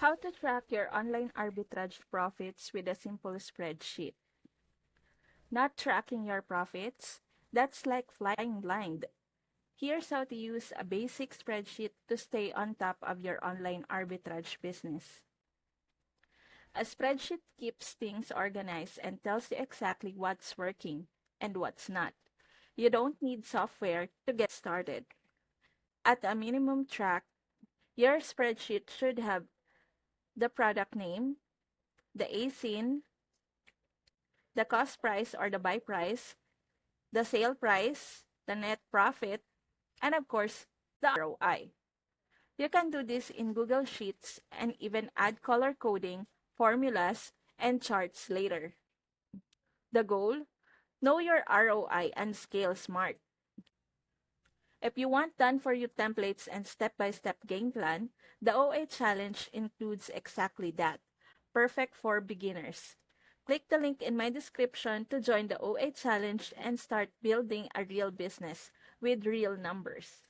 How to track your online arbitrage profits with a simple spreadsheet. Not tracking your profits? That's like flying blind. Here's how to use a basic spreadsheet to stay on top of your online arbitrage business. A spreadsheet keeps things organized and tells you exactly what's working and what's not. You don't need software to get started. At a minimum track, your spreadsheet should have the product name, the ASIN, the cost price or the buy price, the sale price, the net profit, and of course, the ROI. You can do this in Google Sheets and even add color coding, formulas, and charts later. The goal? Know your ROI and scale smart. If you want done-for-you templates and step-by-step game plan, the OA challenge includes exactly that. Perfect for beginners. Click the link in my description to join the OA challenge and start building a real business with real numbers.